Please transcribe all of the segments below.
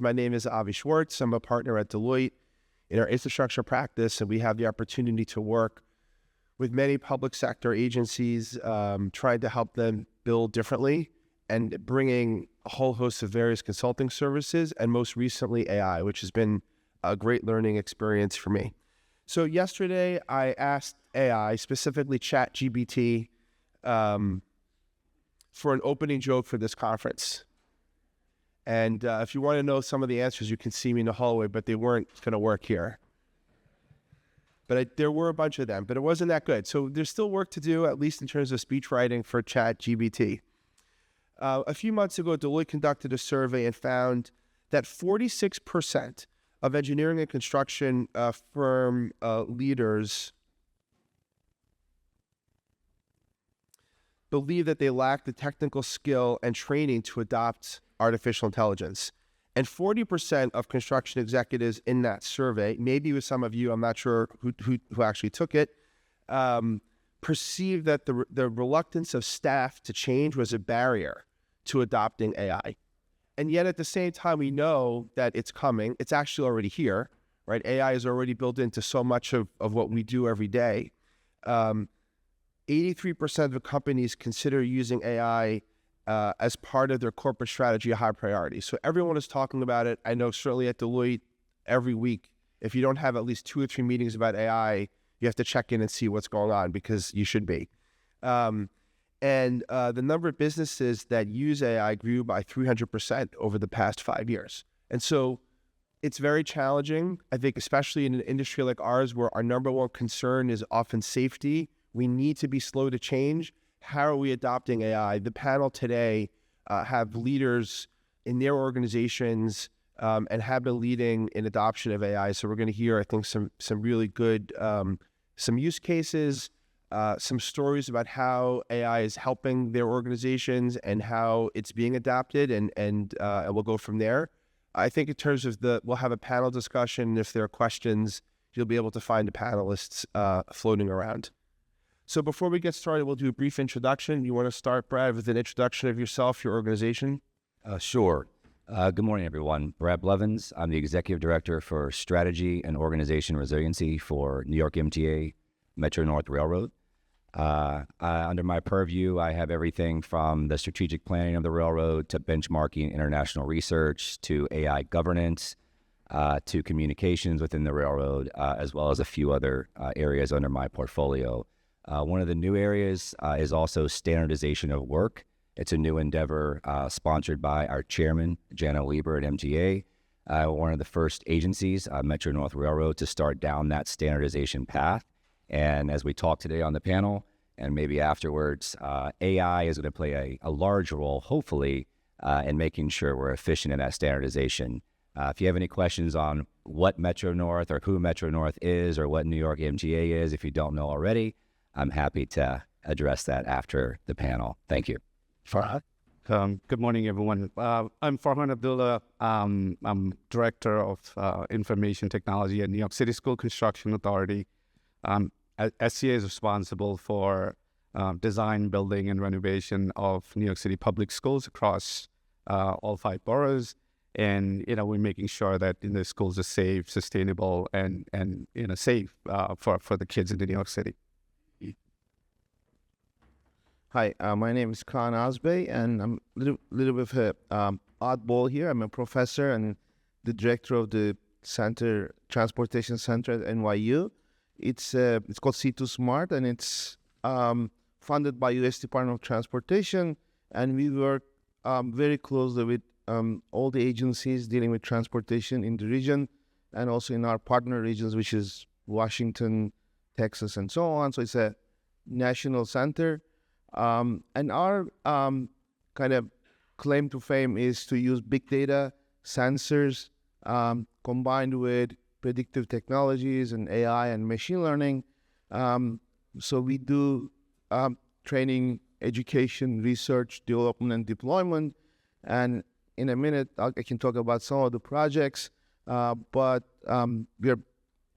My name is Avi Schwartz. I'm a partner at Deloitte in our infrastructure practice, and we have the opportunity to work with many public sector agencies, trying to help them build differently and bringing a whole host of various consulting services, and most recently AI, which has been a great learning experience for me. So yesterday I asked AI, specifically ChatGPT, for an opening joke for this conference. And if you want to know some of the answers, you can see me in the hallway, but they weren't going to work here. But there were a bunch of them, but it wasn't that good. So there's still work to do, at least in terms of speech writing for ChatGPT. A few months ago, Deloitte conducted a survey and found that 46% of engineering and construction firm leaders believe that they lack the technical skill and training to adopt artificial intelligence. And 40% of construction executives in that survey, maybe with some of you, I'm not sure who actually took it, perceived that the reluctance of staff to change was a barrier to adopting AI. And yet at the same time, we know that it's coming. It's actually already here, right? AI is already built into so much of what we do every day. 83% of companies consider using AI as part of their corporate strategy a high priority. So everyone is talking about it. I know certainly at Deloitte every week, if you don't have at least 2 or 3 meetings about AI, you have to check in and see what's going on, because you should be. And the number of businesses that use AI grew by 300% over the past 5 years. And so it's very challenging, I think, especially in an industry like ours, where our number one concern is often safety. We need to be slow to change. How are we adopting AI? The panel today have leaders in their organizations and have been leading in adoption of AI. So we're going to hear, I think, some really good, some use cases, some stories about how AI is helping their organizations and how it's being adopted, and we'll go from there. I think in terms of we'll have a panel discussion. If there are questions, you'll be able to find the panelists floating around. So before we get started, we'll do a brief introduction. You want to start, Brad, with an introduction of yourself, your organization? Sure. Good morning, everyone. Brad Blevins. I'm the Executive Director for Strategy and Organization Resiliency for New York MTA Metro North Railroad. Under my purview, I have everything from the strategic planning of the railroad to benchmarking international research to AI governance to communications within the railroad, as well as a few other areas under my portfolio. One of the new areas is also standardization of work. It's a new endeavor sponsored by our chairman, Jana Lieber at MTA, one of the first agencies, Metro North Railroad, to start down that standardization path. And as we talk today on the panel, and maybe afterwards, AI is going to play a large role, hopefully, in making sure we're efficient in that standardization. If you have any questions on what Metro North or who Metro North is or what New York MTA is, if you don't know already, I'm happy to address that after the panel. Thank you. Farhad? Good morning, everyone. I'm Farhan Abdullah. I'm Director of Information Technology at New York City School Construction Authority. SCA is responsible for design, building, and renovation of New York City public schools across all 5 boroughs. And, we're making sure that the schools are safe, sustainable, and safe for the kids in New York City. Hi, my name is Khan Azbey, and I'm a little bit of a oddball here. I'm a professor and the director of the Transportation Center at NYU. It's called C2 Smart, and it's funded by U.S. Department of Transportation, and we work very closely with all the agencies dealing with transportation in the region, and also in our partner regions, which is Washington, Texas, and so on. So it's a national center. And our kind of claim to fame is to use big data, sensors, combined with predictive technologies and AI and machine learning. So we do training, education, research, development, and deployment. And in a minute, I can talk about some of the projects. But we're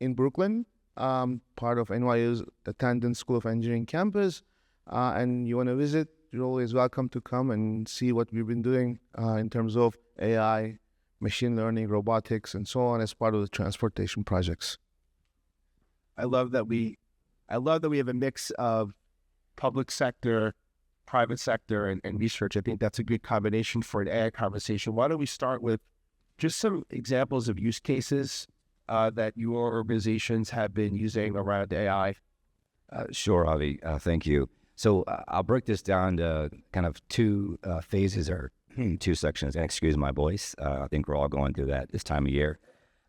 in Brooklyn, part of NYU's Attendance School of Engineering campus. And you want to visit, you're always welcome to come and see what we've been doing in terms of AI, machine learning, robotics, and so on as part of the transportation projects. I love that we have a mix of public sector, private sector, and research. I think that's a good combination for an AI conversation. Why don't we start with just some examples of use cases that your organizations have been using around AI? Sure, Avi. Thank you. So I'll break this down to kind of two phases or two sections. And excuse my voice. I think we're all going through that this time of year.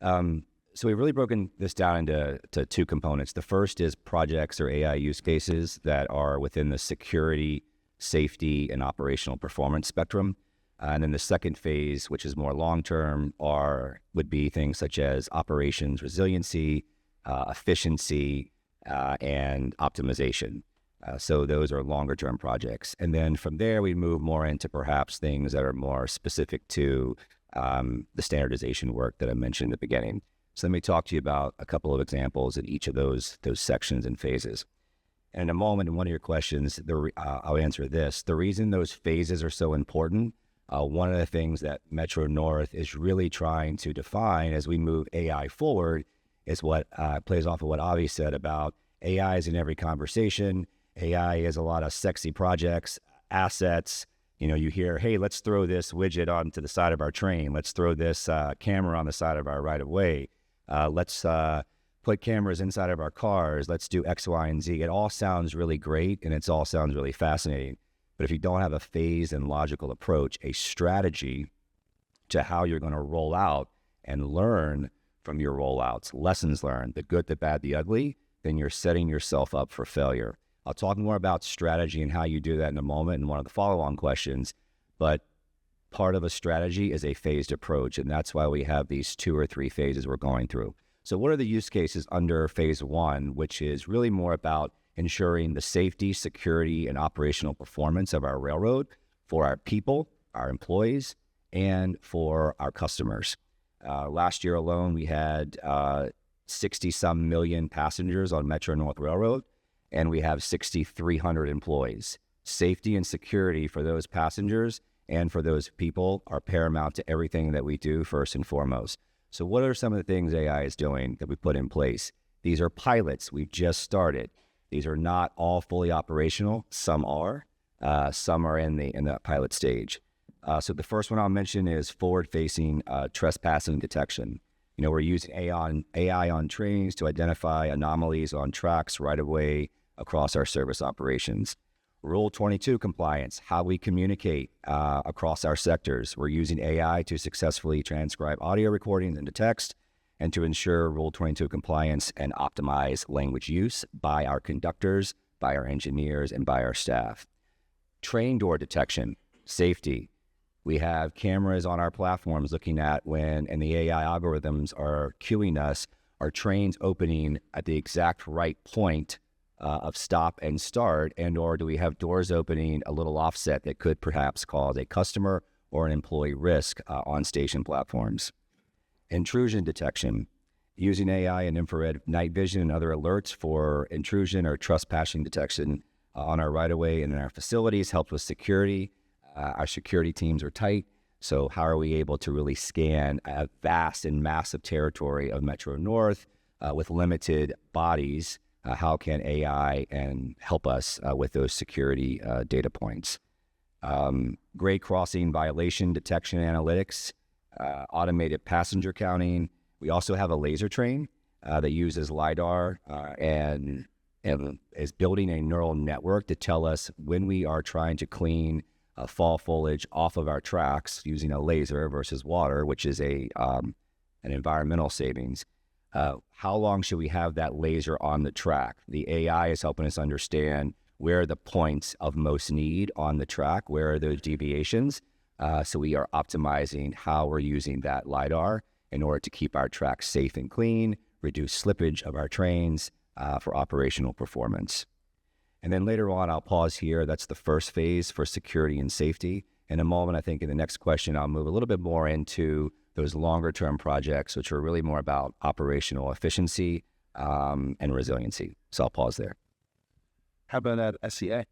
So we've really broken this down into two components. The first is projects or AI use cases that are within the security, safety, and operational performance spectrum. And then the second phase, which is more long-term, would be things such as operations resiliency, efficiency, and optimization. So those are longer-term projects. And then from there, we move more into perhaps things that are more specific to the standardization work that I mentioned at the beginning. So let me talk to you about a couple of examples in each of those sections and phases. And in a moment, in one of your questions, I'll answer this. The reason those phases are so important, one of the things that Metro North is really trying to define as we move AI forward is what plays off of what Avi said about AI is in every conversation. AI is a lot of sexy projects, assets. You know, you hear, hey, let's throw this widget onto the side of our train. Let's throw this camera on the side of our right-of-way. Let's put cameras inside of our cars. Let's do X, Y, and Z. It all sounds really great, and it all sounds really fascinating. But if you don't have a phased and logical approach, a strategy to how you're going to roll out and learn from your rollouts, lessons learned, the good, the bad, the ugly, then you're setting yourself up for failure. I'll talk more about strategy and how you do that in a moment in one of the follow-on questions, but part of a strategy is a phased approach, and that's why we have these 2 or 3 phases we're going through. So what are the use cases under phase 1, which is really more about ensuring the safety, security, and operational performance of our railroad for our people, our employees, and for our customers. Last year alone, we had 60-some million passengers on Metro North Railroad, and we have 6,300 employees. Safety and security for those passengers and for those people are paramount to everything that we do first and foremost. So what are some of the things AI is doing that we put in place? These are pilots. We've just started. These are not all fully operational. Some are. Some are in the pilot stage. So the first one I'll mention is forward-facing trespassing detection. You know, we're using AI on trains to identify anomalies on tracks right away across our service operations. Rule 22 compliance, how we communicate across our sectors. We're using AI to successfully transcribe audio recordings into text and to ensure Rule 22 compliance and optimize language use by our conductors, by our engineers, and by our staff. Train door detection, safety. We have cameras on our platforms looking at when, and the AI algorithms are cueing us, are trains opening at the exact right point of stop and start, and or do we have doors opening a little offset that could perhaps cause a customer or an employee risk on station platforms. Intrusion detection, using AI and infrared night vision and other alerts for intrusion or trespassing detection on our right-of-way and in our facilities helps with security. Our security teams are tight, so how are we able to really scan a vast and massive territory of Metro North with limited bodies? How can AI and help us with those security data points? Grade crossing violation detection analytics, automated passenger counting. We also have a laser train that uses LiDAR and is building a neural network to tell us when we are trying to clean fall foliage off of our tracks using a laser versus water, which is an environmental savings. How long should we have that laser on the track? The AI is helping us understand where are the points of most need on the track, where are those deviations, so we are optimizing how we're using that LiDAR in order to keep our tracks safe and clean, reduce slippage of our trains for operational performance. And then later on, I'll pause here. That's the first phase for security and safety. In a moment, I think in the next question, I'll move a little bit more into those longer term projects, which are really more about operational efficiency and resiliency. So I'll pause there. How about at SCA?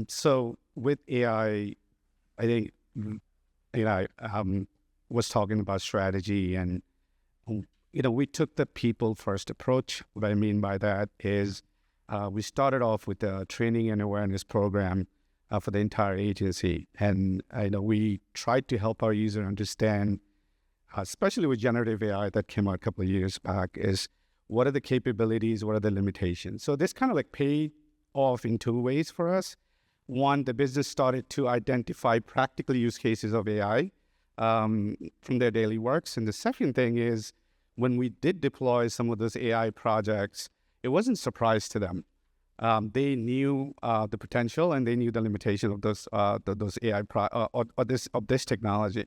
So with AI, I think, was talking about strategy, and we took the people first approach. What I mean by that is we started off with a training and awareness program for the entire agency, and we tried to help our user understand, especially with generative AI that came out a couple of years back, is what are the capabilities, what are the limitations. So this kind of like paid off in two ways for us. One, the business started to identify practical use cases of AI from their daily works. And the second thing is, when we did deploy some of those AI projects, it wasn't a surprise to them. They knew the potential and they knew the limitation of those AI of this technology.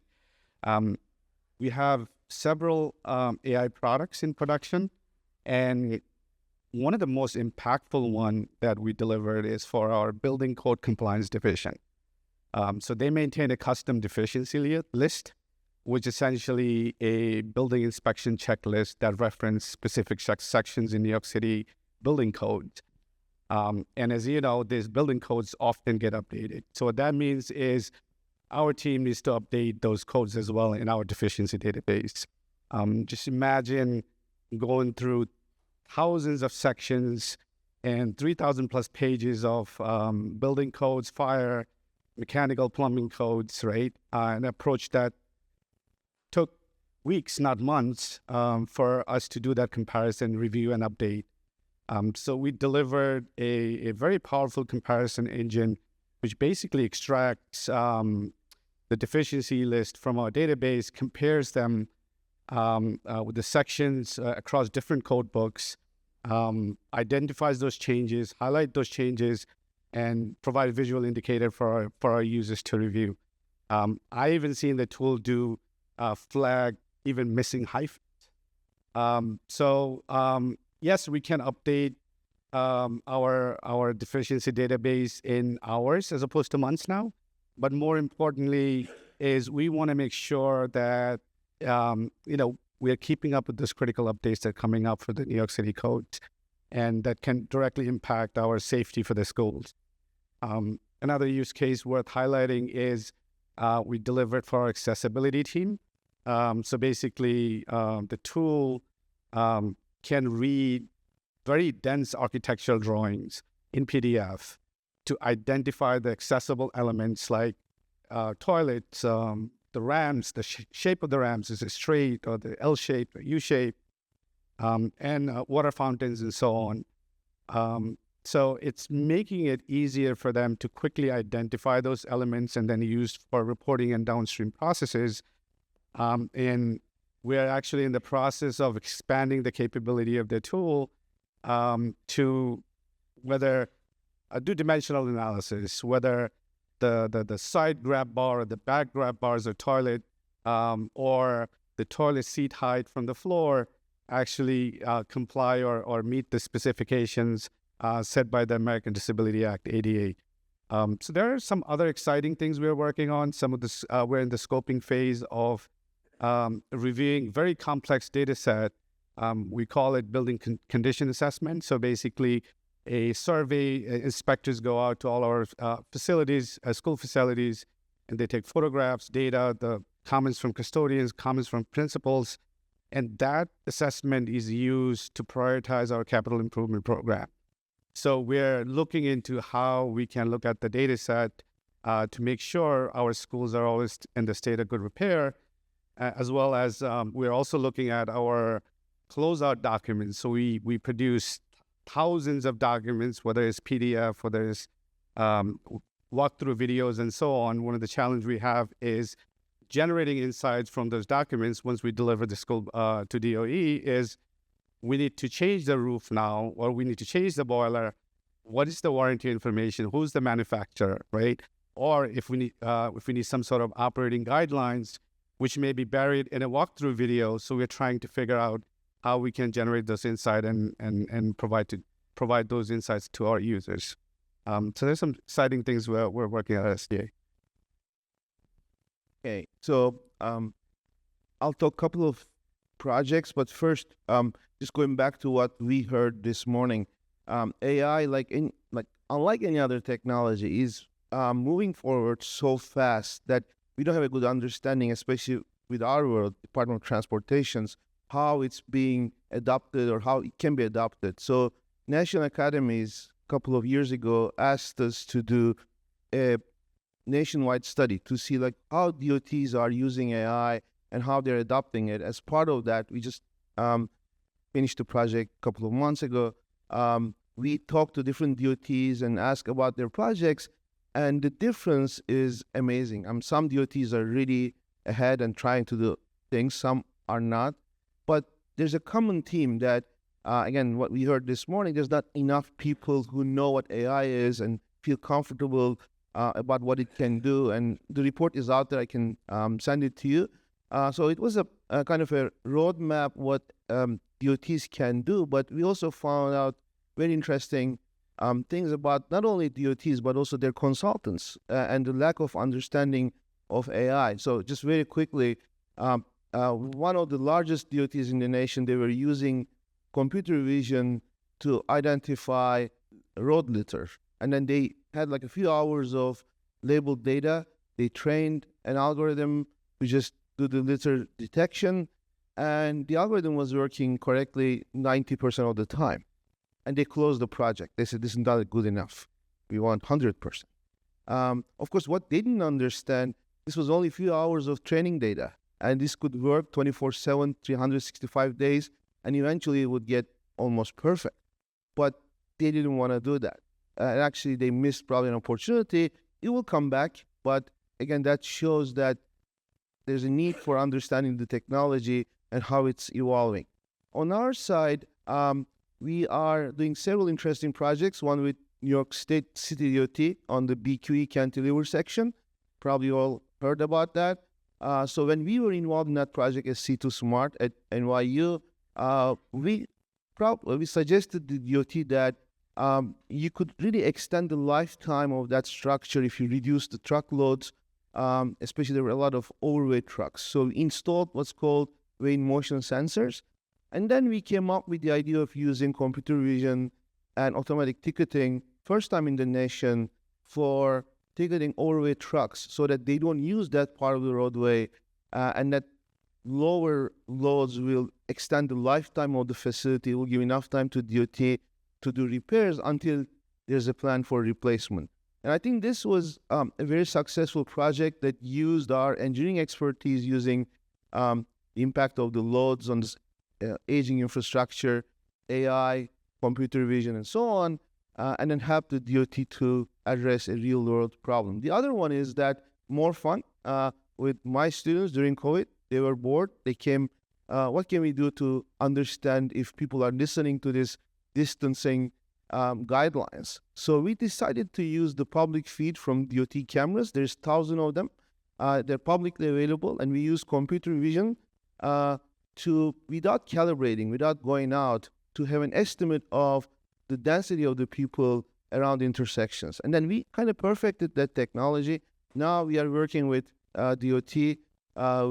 We have several AI products in production, and one of the most impactful one that we delivered is for our building code compliance division. So they maintain a custom deficiency list, which is essentially a building inspection checklist that reference specific sections in New York City building codes. And as you know, these building codes often get updated. So what that means is our team needs to update those codes as well in our deficiency database. Just imagine going through thousands of sections and 3,000 plus pages of building codes, fire, mechanical, plumbing codes, right? An approach that took weeks, not months, for us to do that comparison, review, and update. So we delivered a very powerful comparison engine, which basically extracts the deficiency list from our database, compares them with the sections across different code books, identifies those changes, highlight those changes, and provide a visual indicator for our users to review. I even seen the tool do flag even missing hyphens. Yes, we can update our deficiency database in hours as opposed to months now. But more importantly is we want to make sure that we are keeping up with those critical updates that are coming up for the New York City code, and that can directly impact our safety for the schools. Another use case worth highlighting is we delivered for our accessibility team. So basically, the tool can read very dense architectural drawings in PDF to identify the accessible elements like toilets, the ramps, the shape of the ramps, is it straight or the L shape or U shape, and water fountains and so on. So it's making it easier for them to quickly identify those elements and then use for reporting and downstream processes. And we're actually in the process of expanding the capability of the tool to whether do dimensional analysis, whether the side grab bar or the back grab bars of toilet or the toilet seat height from the floor actually comply or meet the specifications set by the American Disability Act, ADA. So there are some other exciting things we're working on. Some of this, we're in the scoping phase of reviewing very complex data set. We call it building condition assessment. So basically a survey, inspectors go out to all our facilities, school facilities, and they take photographs, data, the comments from custodians, comments from principals, and that assessment is used to prioritize our capital improvement program. So we're looking into how we can look at the data set to make sure our schools are always in the state of good repair, as well as we're also looking at our closeout documents. So we produce thousands of documents, whether it's PDF, whether it's walkthrough videos and so on. One of the challenges we have is generating insights from those documents once we deliver the school to DOE is we need to change the roof now, or we need to change the boiler. What is the warranty information? Who's the manufacturer, right? Or if we need some sort of operating guidelines, which may be buried in a walkthrough video. So we're trying to figure out how we can generate those insights and provide those insights to our users. So there's some exciting things we're working at SDA. Okay, so I'll talk a couple of projects, but first, just going back to what we heard this morning, AI, unlike any other technology, is moving forward so fast that we don't have a good understanding, especially with our world, Department of Transportations, how it's being adopted or how it can be adopted. So national academies a couple of years ago asked us to do a nationwide study to see like how DOTs are using AI and how they're adopting it. As part of that, we just finished the project a couple of months ago. We talked to different DOTs and asked about their projects, and the difference is amazing. Some DOTs are really ahead and trying to do things, some are not. But there's a common theme that, again, what we heard this morning, there's not enough people who know what AI is and feel comfortable about what it can do. And the report is out there. I can send it to you. So it was a kind of a roadmap what DOTs can do, but we also found out very interesting things about not only DOTs, but also their consultants and the lack of understanding of AI. So just very quickly, one of the largest DOTs in the nation, they were using computer vision to identify road litter. And then they had like a few hours of labeled data. They trained an algorithm to just do the litter detection. And the algorithm was working correctly 90% of the time. And they closed the project. They said, this is not good enough. We want 100%. Of course, what they didn't understand, this was only a few hours of training data. And this could work 24/7, 365 days, and eventually it would get almost perfect. But they didn't want to do that. And actually, they missed probably an opportunity. It will come back, but again, that shows that there's a need for understanding the technology and how it's evolving. On our side, we are doing several interesting projects, one with New York State City DOT on the BQE cantilever section. Probably all heard about that. So when we were involved in that project as C2 Smart at NYU, we suggested to the DOT that you could really extend the lifetime of that structure if you reduce the truckloads, especially there were a lot of overweight trucks. So we installed what's called weight motion sensors. And then we came up with the idea of using computer vision and automatic ticketing, first time in the nation, for ticketing overweight trucks so that they don't use that part of the roadway and that lower loads will extend the lifetime of the facility. It will give enough time to DOT to do repairs until there's a plan for replacement. And I think this was a very successful project that used our engineering expertise using the impact of the loads on this aging infrastructure, AI, computer vision, and so on, and then help the DOT to address a real-world problem. The other one is that more fun with my students during COVID. They were bored. They came, what can we do to understand if people are listening to this distancing guidelines? So we decided to use the public feed from DOT cameras. There's 1,000 of them. They're publicly available, and we use computer vision to, without calibrating, without going out, to have an estimate of the density of the people around intersections. And then we kind of perfected that technology. Now we are working with DOT,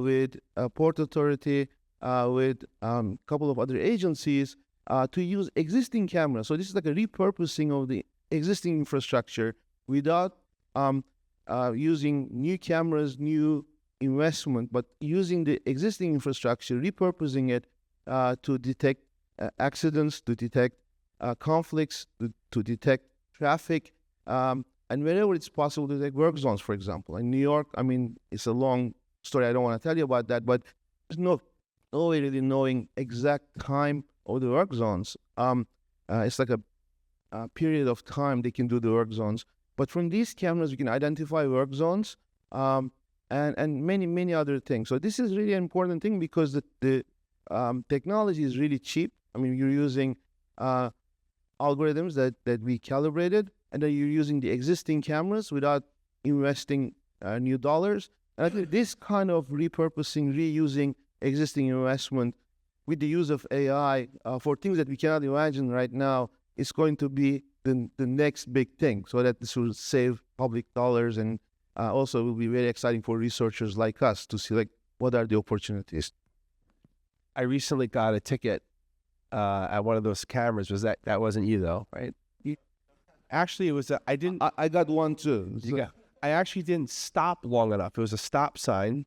with Port Authority, with a couple of other agencies to use existing cameras. So this is like a repurposing of the existing infrastructure without using new cameras, new investment, but using the existing infrastructure, repurposing it to detect accidents, to detect conflicts, to detect traffic, and wherever it's possible to detect work zones, for example. In New York, I mean, it's a long story. I don't want to tell you about that, but there's no way really knowing exact time of the work zones. It's like a period of time they can do the work zones. But from these cameras, we can identify work zones and many other things. So this is really an important thing because the technology is really cheap. I mean, you're using algorithms that we calibrated, and then you're using the existing cameras without investing new dollars. And I think this kind of repurposing, reusing existing investment with the use of AI for things that we cannot imagine right now is going to be the next big thing, so that this will save public dollars and also will be very exciting for researchers like us to see like what are the opportunities. I recently got a ticket at one of those cameras. That wasn't you though, right? Actually, it was I got one too. I actually didn't stop long enough. It was a stop sign,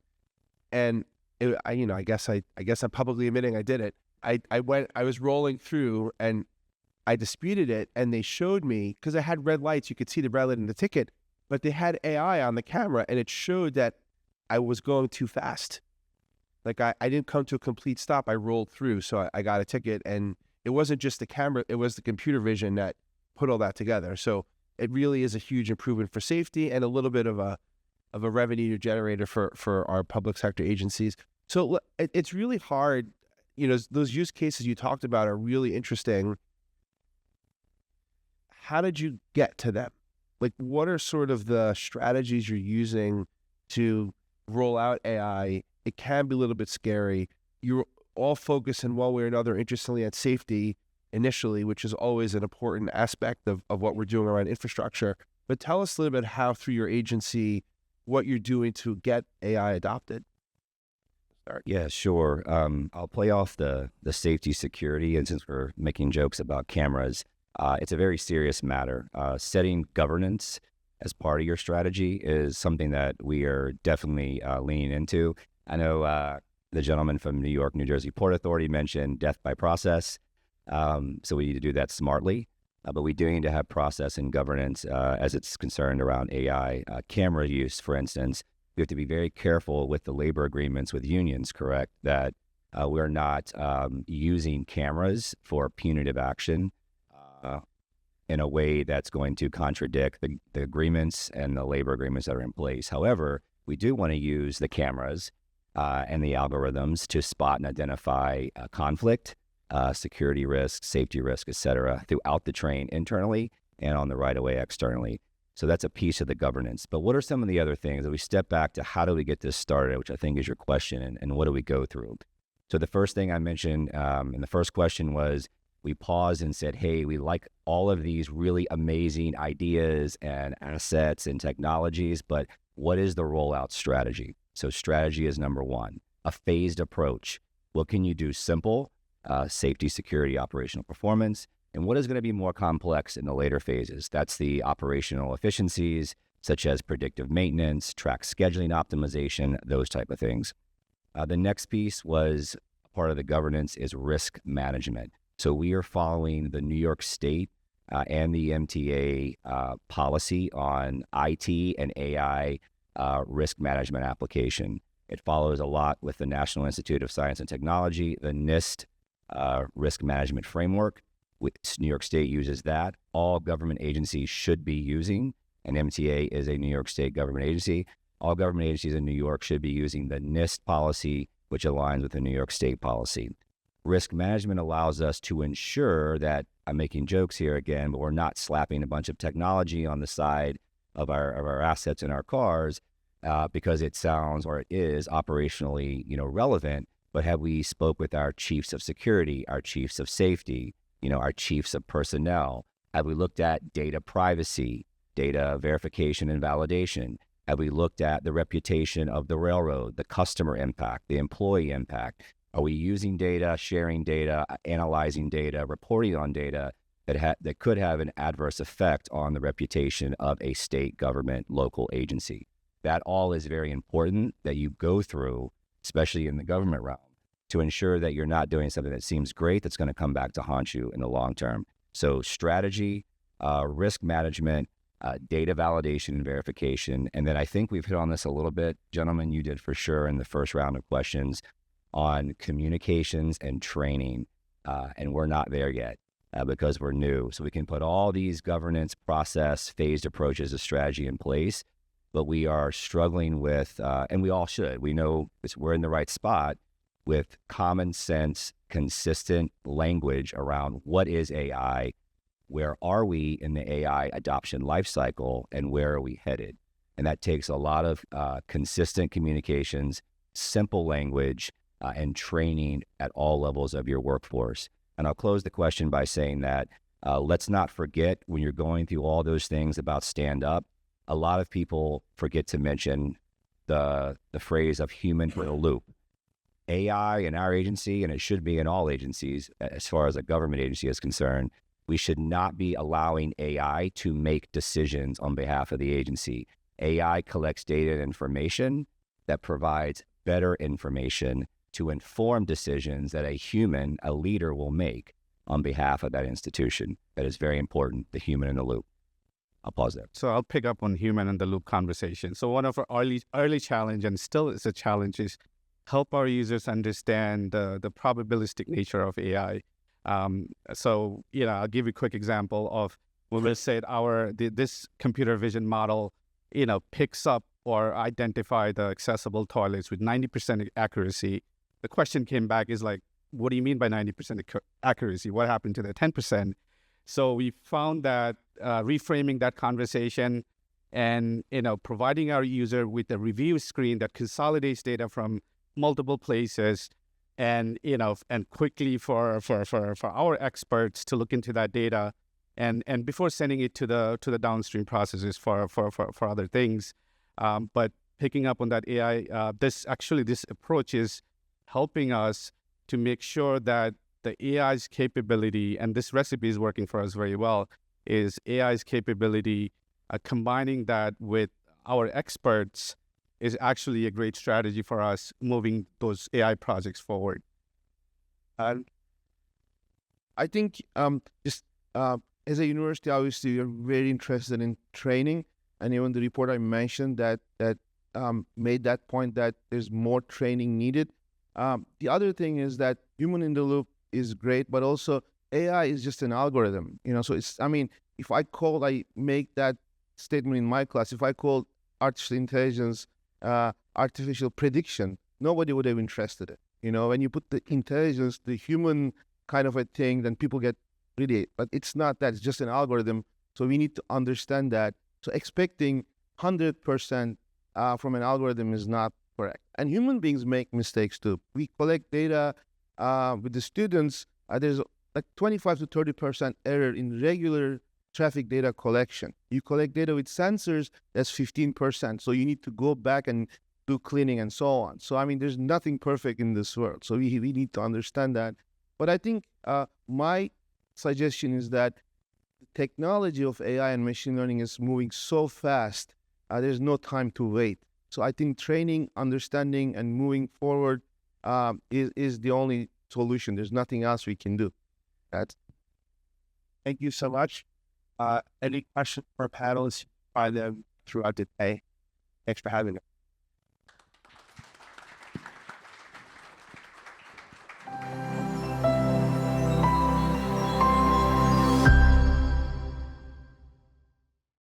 and I guess I'm publicly admitting I did it. I was rolling through and I disputed it, and they showed me, because I had red lights, you could see the red light in the ticket, but they had AI on the camera, and it showed that I was going too fast. Like I didn't come to a complete stop. I rolled through, so I got a ticket, and it wasn't just the camera, it was the computer vision that put all that together. So it really is a huge improvement for safety and a little bit of a revenue generator for our public sector agencies. So it's really hard. Those use cases you talked about are really interesting. How did you get to them? Like, what are sort of the strategies you're using to roll out AI? It can be a little bit scary. You're all focused in one way or another, interestingly, at safety initially, which is always an important aspect of what we're doing around infrastructure. But tell us a little bit how, through your agency, what you're doing to get AI adopted. Yeah, sure. I'll play off the safety security, and since we're making jokes about cameras, it's a very serious matter. Setting governance as part of your strategy is something that we are definitely leaning into. I know the gentleman from New York, New Jersey Port Authority mentioned death by process. So we need to do that smartly, but we do need to have process and governance as it's concerned around AI. Camera use, for instance, we have to be very careful with the labor agreements with unions, correct? That we're not using cameras for punitive action in a way that's going to contradict the agreements and the labor agreements that are in place. However, we do want to use the cameras and the algorithms to spot and identify conflict, security risk, safety risk, et cetera, throughout the train internally and on the right-of-way externally. So that's a piece of the governance. But what are some of the other things that we step back to? How do we get this started, which I think is your question, and what do we go through? So the first thing I mentioned in the first question was we paused and said, hey, we like all of these really amazing ideas and assets and technologies, but what is the rollout strategy? So strategy is number one, a phased approach. What can you do simple? Safety, security, operational performance. And what is going to be more complex in the later phases? That's the operational efficiencies, such as predictive maintenance, track scheduling optimization, those type of things. The next piece was part of the governance is risk management. So we are following the New York State and the MTA policy on IT and AI risk management application. It follows a lot with the National Institute of Science and Technology, the NIST risk management framework. New York State uses that. All government agencies should be using, and MTA is a New York State government agency. All government agencies in New York should be using the NIST policy, which aligns with the New York State policy. Risk management allows us to ensure that, I'm making jokes here again, but we're not slapping a bunch of technology on the side of our assets in our cars because it sounds, or it is operationally, relevant. But have we spoke with our chiefs of security, our chiefs of safety, our chiefs of personnel? Have we looked at data privacy, data verification and validation? Have we looked at the reputation of the railroad, the customer impact, the employee impact? Are we using data, sharing data, analyzing data, reporting on data that could have an adverse effect on the reputation of a state government, local agency? That all is very important that you go through, especially in the government realm, to ensure that you're not doing something that seems great that's going to come back to haunt you in the long term. So strategy, risk management, data validation and verification. And then I think we've hit on this a little bit, gentlemen, you did for sure in the first round of questions on communications and training. And we're not there yet because we're new. So we can put all these governance, process, phased approaches of strategy in place, but we are struggling with, and we all should, we know we're in the right spot with common sense, consistent language around what is AI, where are we in the AI adoption lifecycle, and where are we headed? And that takes a lot of consistent communications, simple language, and training at all levels of your workforce. And I'll close the question by saying that let's not forget, when you're going through all those things about stand up, a lot of people forget to mention the phrase of human in the loop. AI in our agency, and it should be in all agencies, as far as a government agency is concerned, we should not be allowing AI to make decisions on behalf of the agency. AI collects data and information that provides better information to inform decisions that a human, a leader, will make on behalf of that institution. That is very important, the human in the loop. I'll pause there. So I'll pick up on human in the loop conversation. So one of our early challenge, and still is a challenge, is help our users understand the probabilistic nature of AI. So, I'll give you a quick example of when we said this computer vision model, picks up or identify the accessible toilets with 90% accuracy. The question came back is like, what do you mean by 90% accuracy? What happened to the 10%? So we found that reframing that conversation and, providing our user with a review screen that consolidates data from multiple places and, and quickly for our experts to look into that data and before sending it to the downstream processes for other things. But picking up on that AI, this approach is helping us to make sure that the AI's capability, and this recipe is working for us very well, is AI's capability, combining that with our experts is actually a great strategy for us moving those AI projects forward. I think as a university, obviously, you're very interested in training, and even the report I mentioned that made that point that there's more training needed. The other thing is that human in the loop is great, but also AI is just an algorithm. So if I make that statement in my class, if I called artificial intelligence artificial prediction, nobody would have interested it. When you put the intelligence, the human kind of a thing, then people get really, but it's not that, it's just an algorithm. So we need to understand that. So expecting 100% from an algorithm is not correct. And human beings make mistakes too. We collect data with the students. There's like 25 to 30% error in regular traffic data collection. You collect data with sensors, that's 15%. So you need to go back and do cleaning and so on. So, there's nothing perfect in this world. So we need to understand that. But I think my suggestion is that the technology of AI and machine learning is moving so fast, there's no time to wait. So I think training, understanding, and moving forward is the only solution. There's nothing else we can do. Thank you so much. Any questions for panelists? Find them throughout the day. Thanks for having me.